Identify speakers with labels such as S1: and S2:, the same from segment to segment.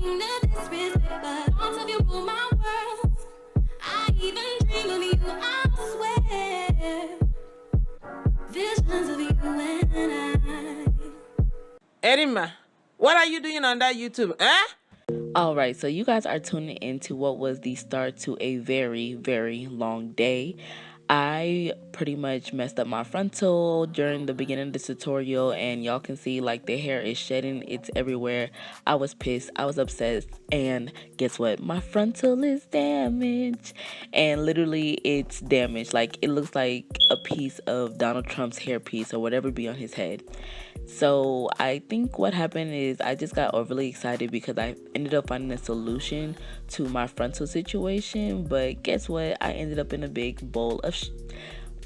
S1: mean to disrespect, but once of you rule my world. I even dream of you, I swear. Visions of you and I.
S2: Erima, what are you doing on that YouTube?
S3: Alright, so you guys are tuning into what was the start to a very, very long day. I pretty much messed up my frontal during the beginning of this tutorial, and y'all can see like the hair is shedding, it's everywhere. I was pissed, I was upset, and guess what? My frontal is damaged, and literally it's damaged. Like it looks like a piece of Donald Trump's hairpiece or whatever be on his head. So I think what happened is I just got overly excited because I ended up finding a solution to my frontal situation. But guess what? I ended up in a big bowl of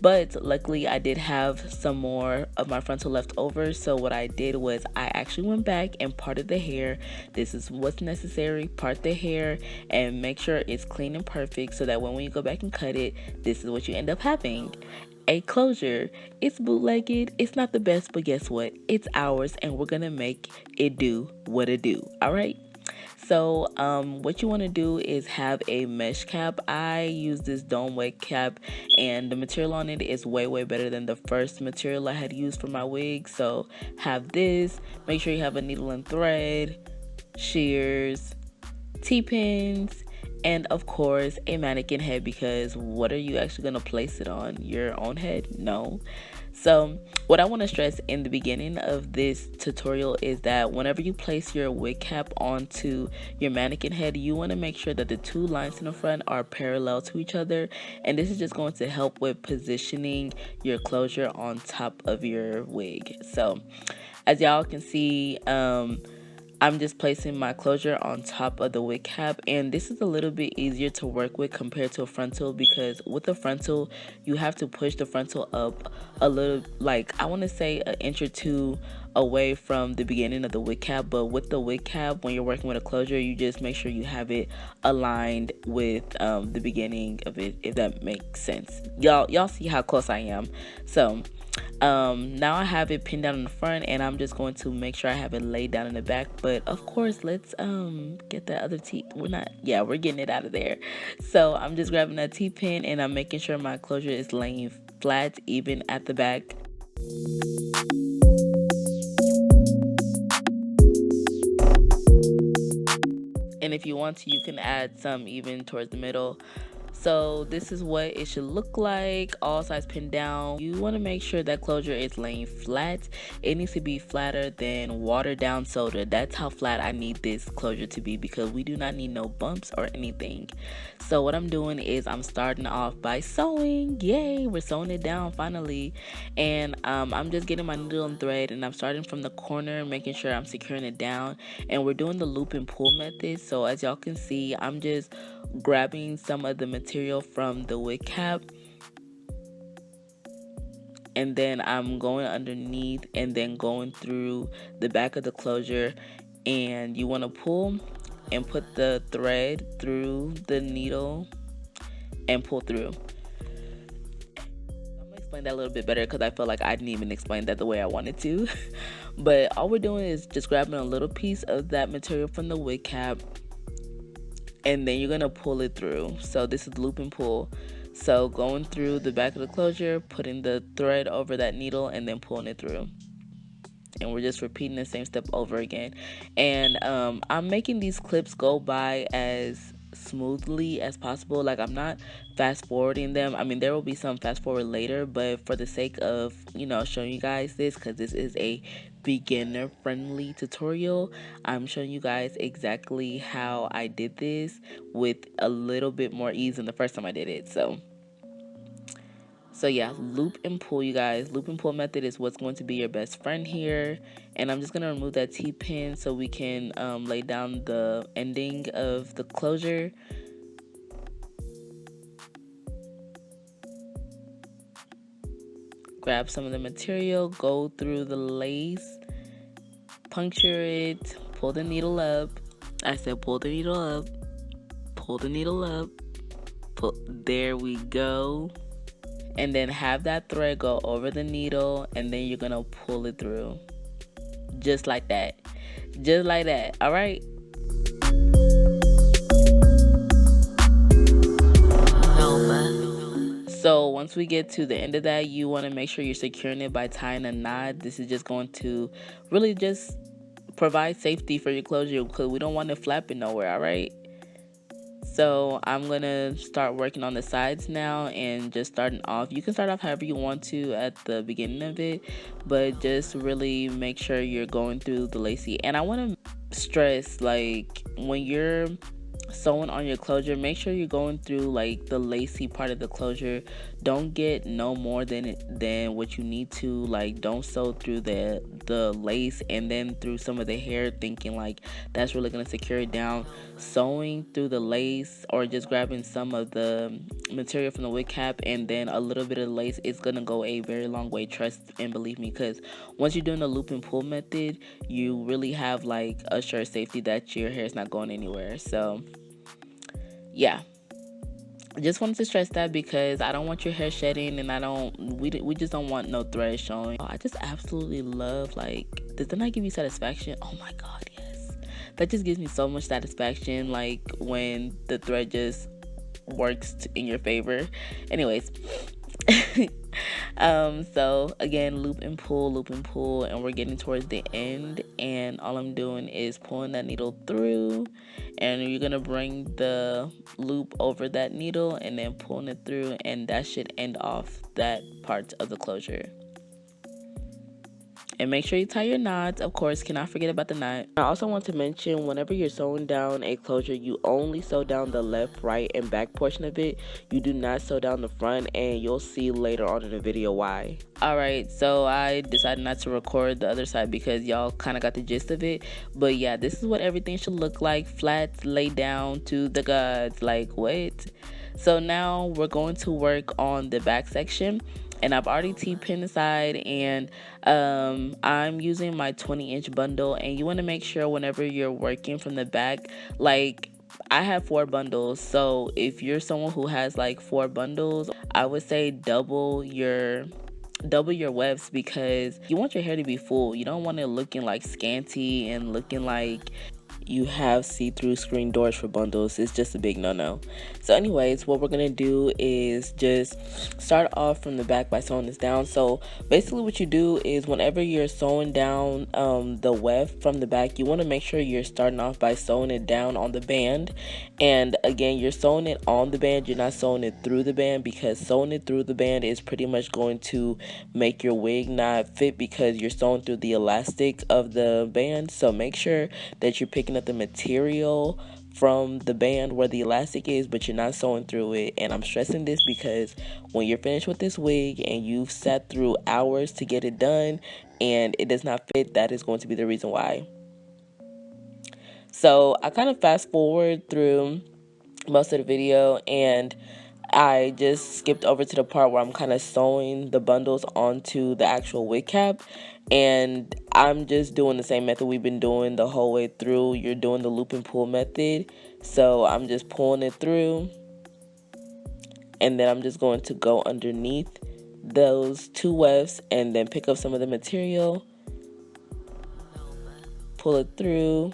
S3: but luckily I did have some more of my frontal left over. So what I did was I actually went back and parted the hair. This is what's necessary. Part the hair and make sure it's clean and perfect so that when you go back and cut it, this is what you end up having. A closure. It's bootlegged. It's not the best, but guess what? It's ours, and we're gonna make it do what it do. All right. So what you want to do is have a mesh cap. I use this dome wig cap, and the material on it is way better than the first material I had used for my wig. So have this. Make sure you have a needle and thread, shears, T-pins, and of course a mannequin head, because what are you actually going to place it on? Your own head? No. So what I want to stress in the beginning of this tutorial is that whenever you place your wig cap onto your mannequin head, you want to make sure that the two lines in the front are parallel to each other, and this is just going to help with positioning your closure on top of your wig. So as y'all can see, I'm just placing my closure on top of the wig cap, and this is a little bit easier to work with compared to a frontal, because with the frontal you have to push the frontal up a little, like I want to say an inch or two away from the beginning of the wig cap. But with the wig cap, when you're working with a closure, you just make sure you have it aligned with the beginning of it, if that makes sense. Y'all see how close I am. So now I have it pinned down in the front, and I'm just going to make sure I have it laid down in the back. But of course, let's get that other we're getting it out of there. So I'm just grabbing that T-pin, and I'm making sure my closure is laying flat even at the back. And if you want to, you can add some even towards the middle. So this is what it should look like, all sides pinned down. You want to make sure that closure is laying flat. It needs to be flatter than watered down soda. That's how flat I need this closure to be, because we do not need no bumps or anything. So what I'm doing is I'm starting off by sewing. Yay, we're sewing it down finally. And I'm just getting my needle and thread, and I'm starting from the corner, making sure I'm securing it down. And we're doing the loop and pull method. So as y'all can see, I'm just grabbing some of the material from the wig cap, and then I'm going underneath and then going through the back of the closure. And you want to pull and put the thread through the needle and pull through. I'm gonna explain that a little bit better because I feel like I didn't even explain that the way I wanted to. But all we're doing is just grabbing a little piece of that material from the wig cap, and then you're gonna pull it through. So this is loop and pull. So going through the back of the closure, putting the thread over that needle, and then pulling it through. And we're just repeating the same step over again. And I'm making these clips go by as smoothly as possible. Like, I'm not fast forwarding them. I mean, there will be some fast forward later, but for the sake of, showing you guys this, because this is a beginner friendly tutorial, I'm showing you guys exactly how I did this with a little bit more ease than the first time I did it. So yeah, loop and pull, you guys. Loop and pull method is what's going to be your best friend here. And I'm just going to remove that T-pin so we can lay down the ending of the closure. Grab some of the material, go through the lace, puncture it, pull the needle up. I said pull the needle up, pull the needle up, there we go. And then have that thread go over the needle, and then you're gonna pull it through. Just like that. Just like that, all right? So once we get to the end of that, you want to make sure you're securing it by tying a knot. This is just going to really just provide safety for your closure, because we don't want it flapping nowhere. All right. So I'm gonna start working on the sides now, and just starting off, you can start off however you want to at the beginning of it, but just really make sure you're going through the lacy. And I want to stress, like, when you're sewing on your closure, make sure you're going through like the lacy part of the closure. Don't get no more than what you need to. Like, don't sew through the lace and then through some of the hair, thinking like that's really going to secure it down. Sewing through the lace, or just grabbing some of the material from the wig cap and then a little bit of lace, is going to go a very long way, trust and believe me, because once you're doing the loop and pull method, you really have like a sure safety that your hair is not going anywhere. So yeah, I just wanted to stress that, because I don't want your hair shedding, and we just don't want no thread showing. I just absolutely love, like, does that not give you satisfaction? Oh my god, yes, that just gives me so much satisfaction, like when the thread just works in your favor. Anyways, so again, loop and pull, and we're getting towards the end, and all I'm doing is pulling that needle through, and you're gonna bring the loop over that needle and then pulling it through, and that should end off that part of the closure. And make sure you tie your knots. Of course, cannot forget about the knot. I also want to mention, whenever you're sewing down a closure, you only sew down the left, right, and back portion of it. You do not sew down the front, and you'll see later on in the video why. Alright, so I decided not to record the other side because y'all kind of got the gist of it. But yeah, this is what everything should look like. Flat, laid down to the gods. Like, what? So now we're going to work on the back section. And I've already T-pinned the side, and I'm using my 20-inch bundle. And you want to make sure whenever you're working from the back, like, I have 4 bundles, so if you're someone who has like 4 bundles, I would say double your wefts, because you want your hair to be full. You don't want it looking like scanty and looking like you have see-through screen doors for bundles. It's just a big no-no. So anyways, what we're gonna do is just start off from the back by sewing this down. So basically what you do is, whenever you're sewing down the weft from the back, you want to make sure you're starting off by sewing it down on the band. And again, you're sewing it on the band, you're not sewing it through the band, because sewing it through the band is pretty much going to make your wig not fit, because you're sewing through the elastic of the band. So make sure that you're picking up the material from the band where the elastic is, but you're not sewing through it. And I'm stressing this because when you're finished with this wig and you've sat through hours to get it done and it does not fit, that is going to be the reason why. So I kind of fast forward through most of the video, and I just skipped over to the part where I'm kind of sewing the bundles onto the actual wig cap. And I'm just doing the same method we've been doing the whole way through. You're doing the loop and pull method. So I'm just pulling it through, and then I'm just going to go underneath those 2 wefts and then pick up some of the material, pull it through,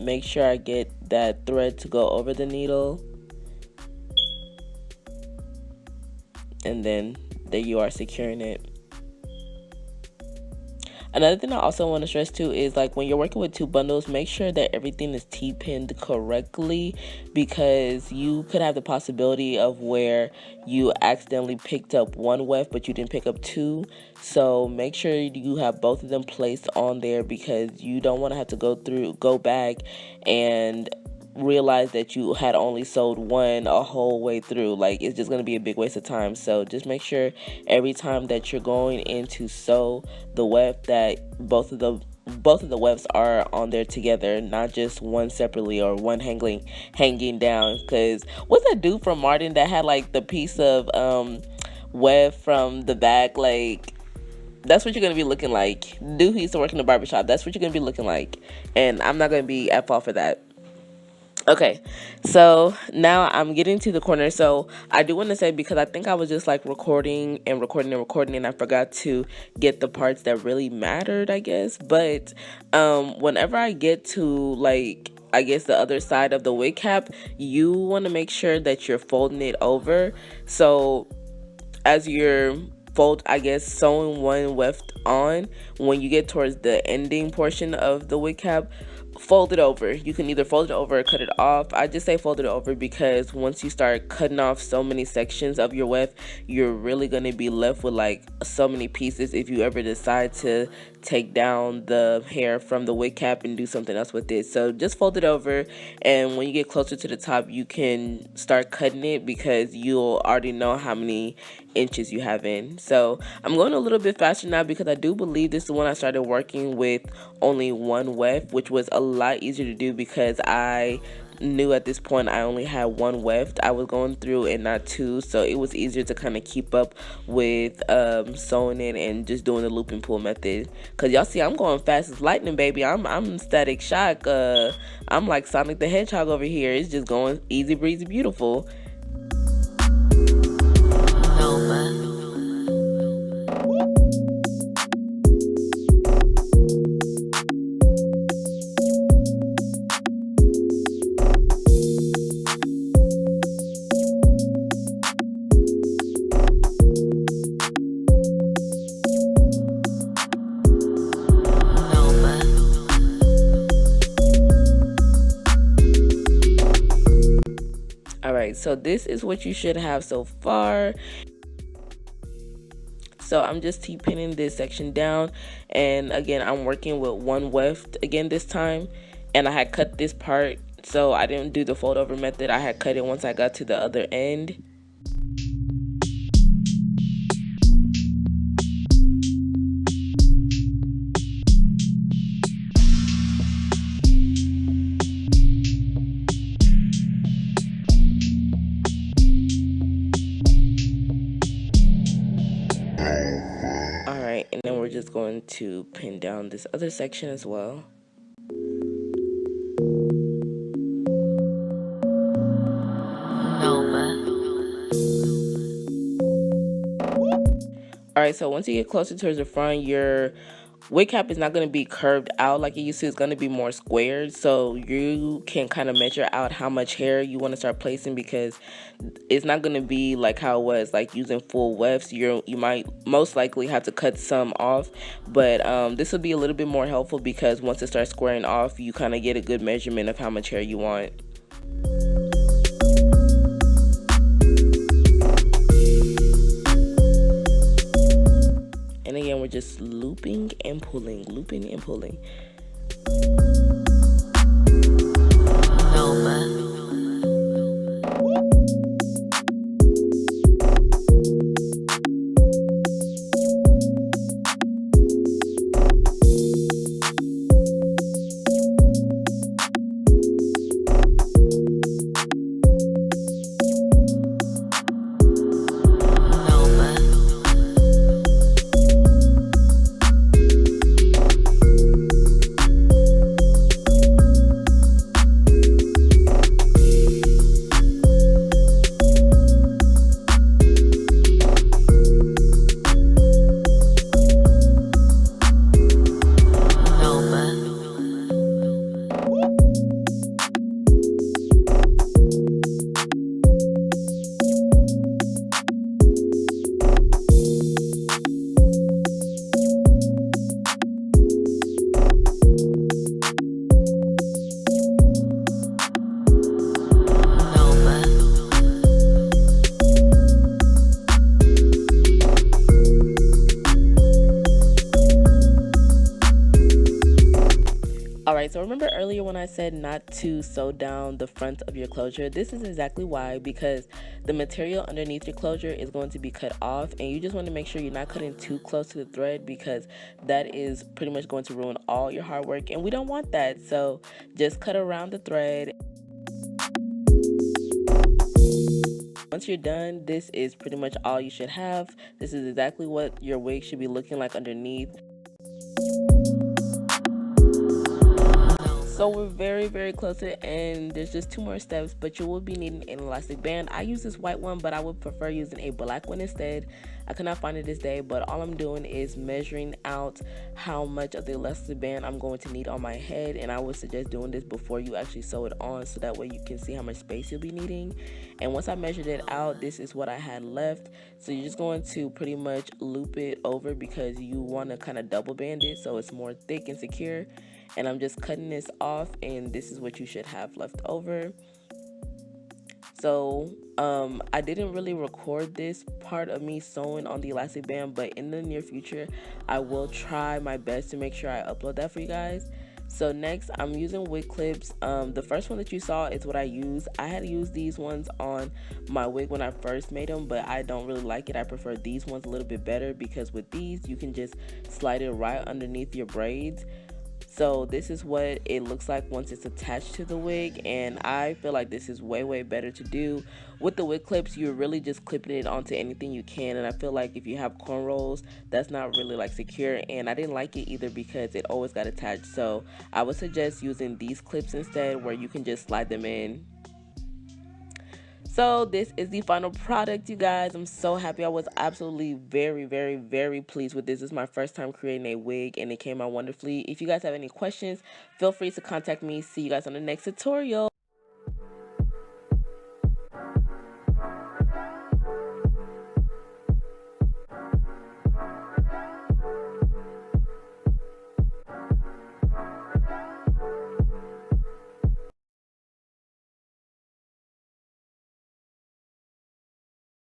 S3: make sure I get that thread to go over the needle, and then there you are, securing it. Another thing I also want to stress too is, like, when you're working with 2 bundles, make sure that everything is T-pinned correctly, because you could have the possibility of where you accidentally picked up 1 weft but you didn't pick up 2. So make sure you have both of them placed on there, because you don't want to have to go back and realize that you had only sewed 1 a whole way through. Like, it's just going to be a big waste of time. So just make sure every time that you're going in to sew the weft, that both of the wefts are on there together, not just one separately or one hanging down. Because what's that dude from Martin that had like the piece of weft from the back? Like, that's what you're going to be looking like. Dude who used to work in the barbershop, that's what you're going to be looking like. And I'm not going to be at fault for that. Okay, so now I'm getting to the corner. So I do want to say, because I think I was just like recording and I forgot to get the parts that really mattered, I guess. But whenever I get to, like, I guess the other side of the wig cap, you want to make sure that you're folding it over. So as you're sewing one weft on, when you get towards the ending portion of the wig cap, fold it over. You can either fold it over or cut it off. I just say fold it over because once you start cutting off so many sections of your weft, you're really going to be left with like so many pieces if you ever decide to take down the hair from the wig cap and do something else with it. So just fold it over, and when you get closer to the top, you can start cutting it because you'll already know how many inches you have in. So I'm going a little bit faster now because I do believe this is when I started working with only one weft, which was a lot easier to do because I knew at this point I only had one weft I was going through and not two, so it was easier to kind of keep up with sewing it and just doing the loop and pull method. Cause y'all see I'm going fast as lightning, baby. I'm Static Shock. I'm like Sonic the Hedgehog over here. It's just going easy breezy beautiful. Alright, so this is what you should have so far. So I'm just T-pinning this section down, and again I'm working with one weft again this time, and I had cut this part, so I didn't do the fold over method. I had cut it once I got to the other end. Alright, and then we're just going to pin down this other section as well. Alright, so once you get closer towards the front, your wig cap is not going to be curved out like it used to. It's going to be more squared, so you can kind of measure out how much hair you want to start placing, because it's not going to be like how it was like using full wefts. You might most likely have to cut some off, but this will be a little bit more helpful because once it starts squaring off, you kind of get a good measurement of how much hair you want. And again, we're just looping and pulling, looping and pulling. Alright, so remember earlier when I said not to sew down the front of your closure? This is exactly why, because the material underneath your closure is going to be cut off, and you just want to make sure you're not cutting too close to the thread, because that is pretty much going to ruin all your hard work, and we don't want that. So just cut around the thread. Once you're done, this is pretty much all you should have. This is exactly what your wig should be looking like underneath. So we're very, very close to the end. There's just two more steps, but you will be needing an elastic band. I use this white one, but I would prefer using a black one instead. I could not find it this day, but all I'm doing is measuring out how much of the elastic band I'm going to need on my head, and I would suggest doing this before you actually sew it on, so that way you can see how much space you'll be needing. And once I measured it out, this is what I had left. So you're just going to pretty much loop it over because you want to kind of double band it so it's more thick and secure. And I'm just cutting this off, and this is what you should have left over. So I didn't really record this part of me sewing on the elastic band, but in the near future I will try my best to make sure I upload that for you guys. So next, I'm using wig clips. The first one that you saw is what I use. I had used these ones on my wig when I first made them, but I don't really like it. I prefer these ones a little bit better because with these you can just slide it right underneath your braids. So this is what it looks like once it's attached to the wig, and I feel like this is way better to do. With the wig clips, you're really just clipping it onto anything you can, and I feel like if you have cornrows, that's not really like secure, and I didn't like it either because it always got attached. So I would suggest using these clips instead, where you can just slide them in. So this is the final product, you guys. I'm so happy. I was absolutely very pleased with this. This is my first time creating a wig, and it came out wonderfully. If you guys have any questions, feel free to contact me. See you guys on the next tutorial.